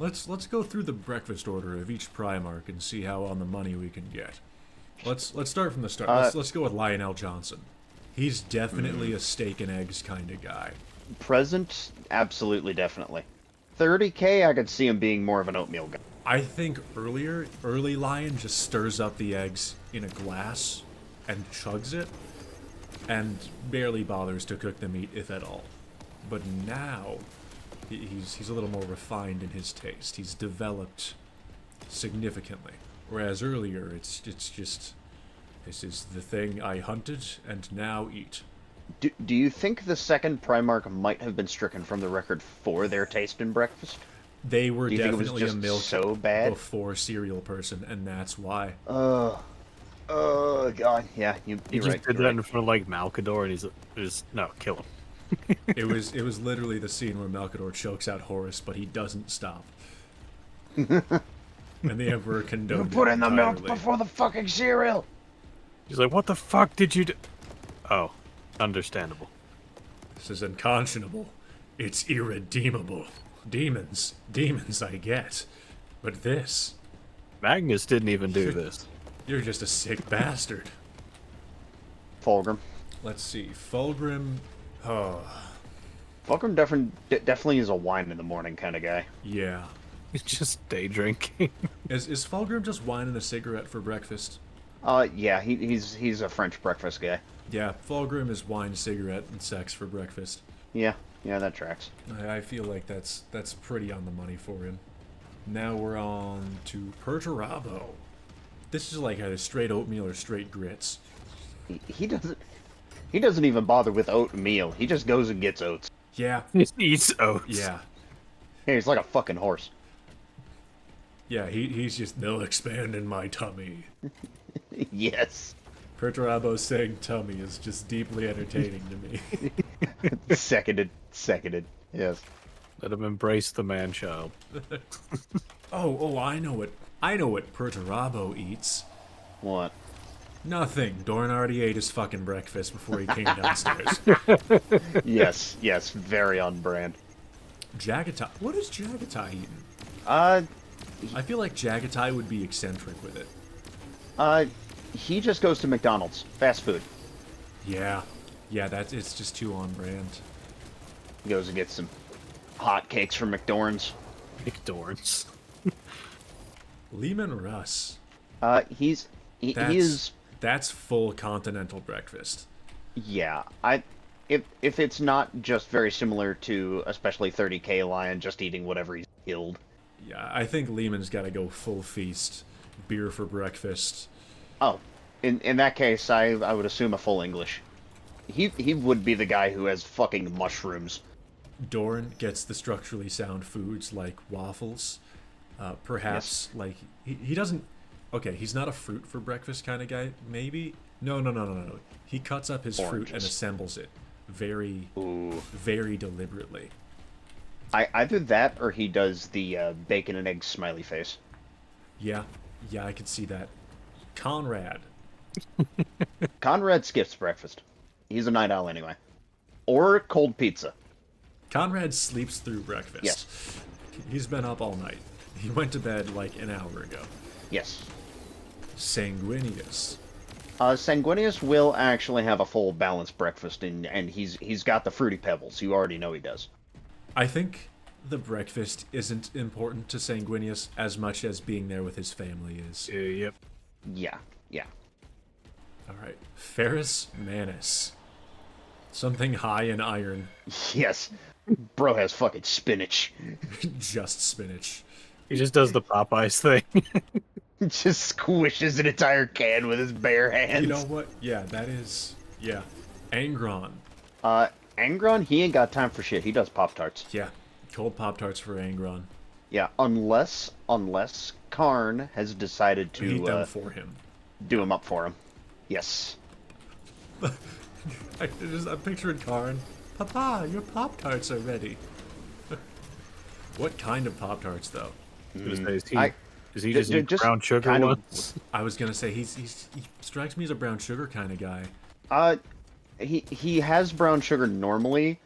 Let's go through the breakfast order of each Primarch and see how on the money we can get. Let's start from the start. Let's go with Lionel Johnson. He's definitely a steak and eggs kind of guy. Present, absolutely, definitely. 30K, I could see him being more of an oatmeal guy. I think early Lion just stirs up the eggs in a glass and chugs it, and barely bothers to cook the meat, if at all. But now, he's a little more refined in his taste. He's developed significantly. Whereas earlier, it's just, this is the thing I hunted and now eat. Do you think the second Primarch might have been stricken from the record for their taste in breakfast? They were Do you think it was definitely a just milk so bad? before cereal person, and that's why. Oh god, yeah, you're He right. just did that in front of like Malcador, and he's just no, kill him. It was literally the scene where Malcador chokes out Horus, but he doesn't stop. And the Emperor condoned Put it in the milk entirely. before the fucking cereal! He's like, "What the fuck did you do?" Oh, understandable. This is unconscionable. It's irredeemable. Demons, I get. But this, Magnus didn't even do this. you're just a sick bastard. Fulgrim. Let's see, Fulgrim. Oh, Fulgrim definitely is a wine in the morning kind of guy. yeah. He's just day drinking. Is Fulgrim just wine and a cigarette for breakfast? Yeah, he's a French breakfast guy. Yeah, Fulgrim is wine, cigarette, and sex for breakfast. Yeah, that tracks. I feel like that's pretty on the money for him. Now we're on to Perturabo. This is like either straight oatmeal or straight grits. He doesn't even bother with oatmeal. He just goes and gets oats. Yeah, He eats oats. yeah. Hey, he's like a fucking horse. Yeah, he's just, they'll expand in my tummy. Yes. Perturabo saying tummy is just deeply entertaining to me. Seconded. Yes. Let him embrace the man-child. Oh, I know what Perturabo eats. What? Nothing. Dorn already ate his fucking breakfast before he came downstairs. Yes, very on brand. Jagatai. What is Jagatai eating? He I feel like Jagatai would be eccentric with it. he just goes to McDonald's. Fast food. Yeah, it's just too on brand. He goes and gets some hot cakes from McDorn's. McDorns. Lehman Russ. He is. That's full continental breakfast. Yeah, if it's not just very similar to especially 30K Lion just eating whatever he's killed. Yeah, I think Lehman's got to go full feast, beer for breakfast. Oh, in that case, I would assume a full English. He would be the guy who has fucking mushrooms. Dorn gets the structurally sound foods like waffles. Perhaps like he doesn't. Okay, he's not a fruit for breakfast kind of guy. Maybe no. He cuts up his fruit and Oranges. assembles it very Ooh. very deliberately. Either that or he does the bacon and egg smiley face. Yeah, I could see that. Conrad. Conrad skips breakfast. He's a night owl anyway. Or cold pizza. Conrad sleeps through breakfast. Yes. He's been up all night. He went to bed like an hour ago. Yes. Sanguinius. Sanguinius will actually have a full balanced breakfast, and he's got the fruity pebbles. You already know he does. I think the breakfast isn't important to Sanguinius as much as being there with his family is. Yep. Yeah. Alright. Ferris Manus. Something high in iron. Yes. Bro has fucking spinach. Just spinach. He just does the Popeyes thing. Just squishes an entire can with his bare hands. You know what? Yeah, that is... Yeah. Angron. Angron, he ain't got time for shit. He does Pop-Tarts. Yeah. Cold Pop-Tarts for Angron. Yeah, unless Karn has decided to Heat them for him. do him up for him. Yes. I'm picturing Karn. Papa, your Pop-Tarts are ready. What kind of Pop-Tarts, though? Is he I- just eat just brown sugar kind of- ones? I was gonna say, he strikes me as a brown sugar kind of guy. He has brown sugar normally,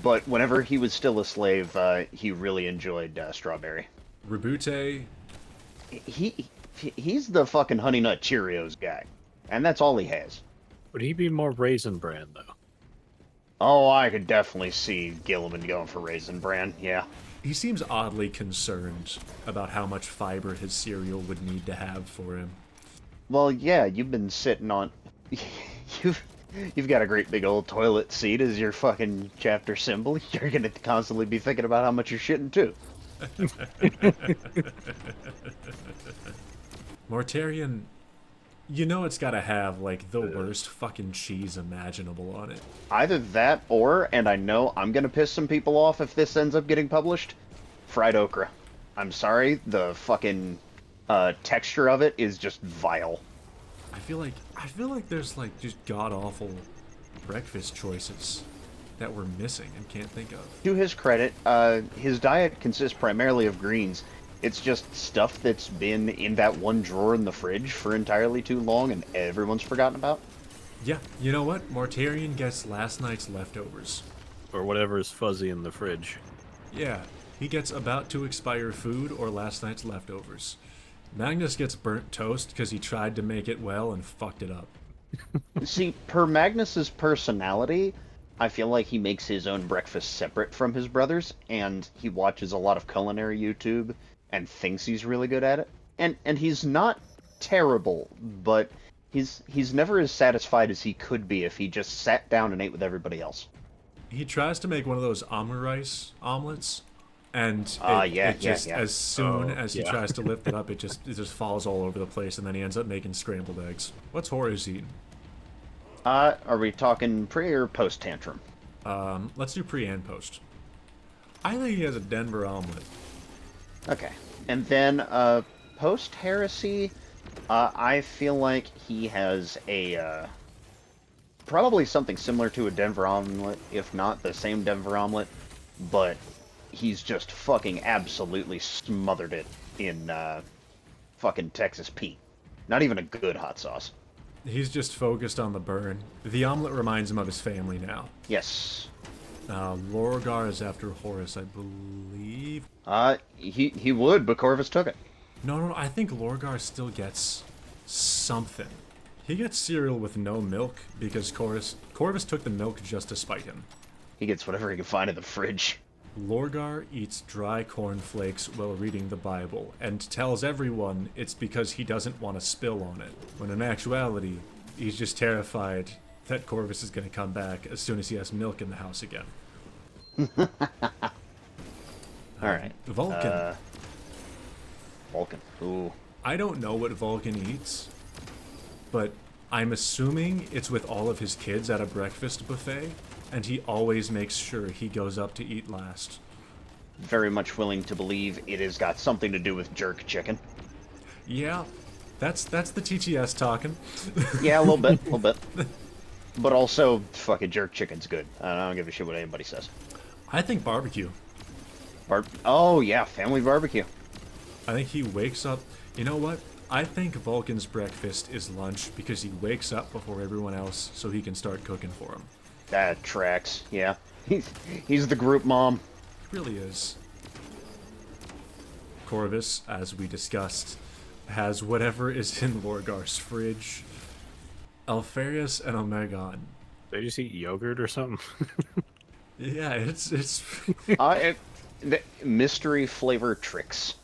but whenever he was still a slave, he really enjoyed strawberry. Rabute, He he's the fucking Honey Nut Cheerios guy, and that's all he has. Would he be more Raisin Bran, though? Oh, I could definitely see Gilliman going for Raisin Bran. Yeah. he seems oddly concerned about how much fiber his cereal would need to have for him. Well, yeah, you've been sitting on you've you've got a great big old toilet seat as your fucking chapter symbol. You're gonna constantly be thinking about how much you're shitting too. Mortarion, you know it's gotta have, like, the worst fucking cheese imaginable on it. Either that or, and I know I'm gonna piss some people off if this ends up getting published, fried okra. I'm sorry, the fucking texture of it is just vile. I feel like there's, like, just god-awful breakfast choices that we're missing and can't think of. To his credit, his diet consists primarily of greens. It's just stuff that's been in that one drawer in the fridge for entirely too long and everyone's forgotten about. Yeah, you know what? Mortarion gets last night's leftovers. Or whatever is fuzzy in the fridge. Yeah, he gets about to expire food or last night's leftovers. Magnus gets burnt toast because he tried to make it well and fucked it up. See, per Magnus's personality, I feel like he makes his own breakfast separate from his brothers, and he watches a lot of culinary YouTube and thinks he's really good at it. And he's not terrible, but he's never as satisfied as he could be if he just sat down and ate with everybody else. He tries to make one of those omurice omelets, and Yeah, it just yeah. as soon Oh, as he yeah. tries to lift it up, it just falls all over the place, and then he ends up making scrambled eggs. What's Horace eating? Are we talking pre or post tantrum? Let's do pre and post. I think he has a Denver omelet. Okay. And then, post heresy, I feel like he has a, probably something similar to a Denver omelet, if not the same Denver omelet, but he's just fucking absolutely smothered it in, fucking Texas Pete. Not even a good hot sauce. He's just focused on the burn. The omelet reminds him of his family now. Yes. Lorgar is after Horus, I believe. He would, but Corvus took it. No, I think Lorgar still gets something. He gets cereal with no milk because Corvus took the milk just to spite him. He gets whatever he can find in the fridge. Lorgar eats dry cornflakes while reading the Bible and tells everyone it's because he doesn't want to spill on it, when in actuality, he's just terrified that Corvus is going to come back as soon as he has milk in the house again. Alright. Vulcan. Vulcan. Ooh. I don't know what Vulcan eats, but I'm assuming it's with all of his kids at a breakfast buffet, and he always makes sure he goes up to eat last. Very much willing to believe it has got something to do with jerk chicken. Yeah, that's the TTS talking. Yeah, a little bit. But also, fucking jerk chicken's good. I don't give a shit what anybody says. I think barbecue. Oh, yeah, family barbecue. I think he wakes up. You know what? I think Vulcan's breakfast is lunch because he wakes up before everyone else so he can start cooking for them. That tracks, yeah. He's the group mom. It really is. Corvus, as we discussed, has whatever is in Lorgar's fridge. Alfarius and Omegon. They just eat yogurt or something? Yeah, it's The mystery flavor tricks.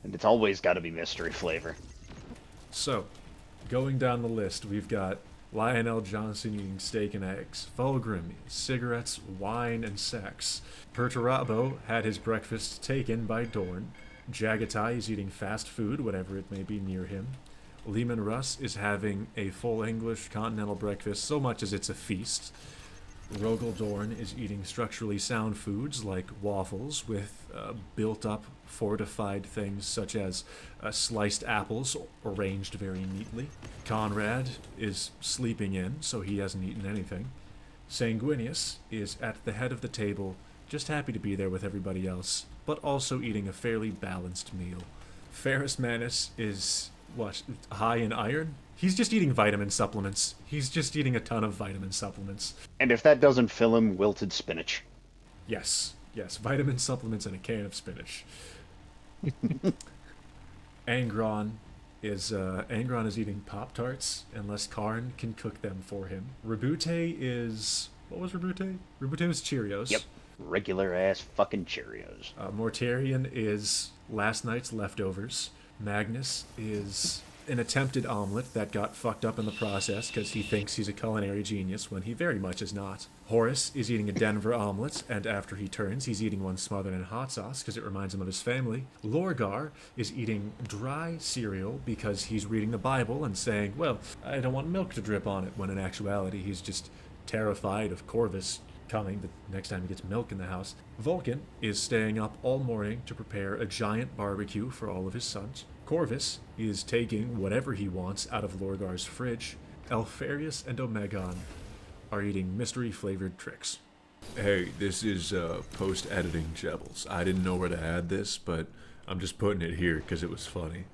And it's always got to be mystery flavor. So, going down the list, we've got Lionel Johnson eating steak and eggs, Fulgrim, cigarettes, wine, and sex. Perturabo had his breakfast taken by Dorn. Jagatai is eating fast food, whatever it may be near him. Lehman Russ is having a full English continental breakfast, so much as it's a feast. Rogel Dorn is eating structurally sound foods like waffles with built-up, fortified things such as sliced apples arranged very neatly. Conrad is sleeping in, so he hasn't eaten anything. Sanguinius is at the head of the table, just happy to be there with everybody else, but also eating a fairly balanced meal. Ferrus Manus is, high in iron? He's just eating vitamin supplements. He's just eating a ton of vitamin supplements. And if that doesn't fill him, wilted spinach. Yes, vitamin supplements and a can of spinach. Angron is eating Pop-Tarts unless Karn can cook them for him. Rabute is... What was Rabute? Rabute was Cheerios. Yep. Regular ass fucking Cheerios. Mortarion is last night's leftovers. Magnus is an attempted omelet that got fucked up in the process because he thinks he's a culinary genius when he very much is not. Horace is eating a Denver omelet, and after he turns, he's eating one smothered in hot sauce because it reminds him of his family. Lorgar is eating dry cereal because he's reading the Bible and saying, well, I don't want milk to drip on it, when in actuality he's just terrified of Corvus coming the next time he gets milk in the house. Vulcan is staying up all morning to prepare a giant barbecue for all of his sons. Corvus is taking whatever he wants out of Lorgar's fridge. Alfarius and Omegon are eating mystery-flavored tricks. Hey, this is post-editing Jebbles. I didn't know where to add this, but I'm just putting it here because it was funny.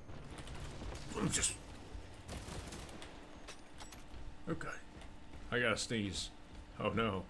Okay. I gotta sneeze. Oh no.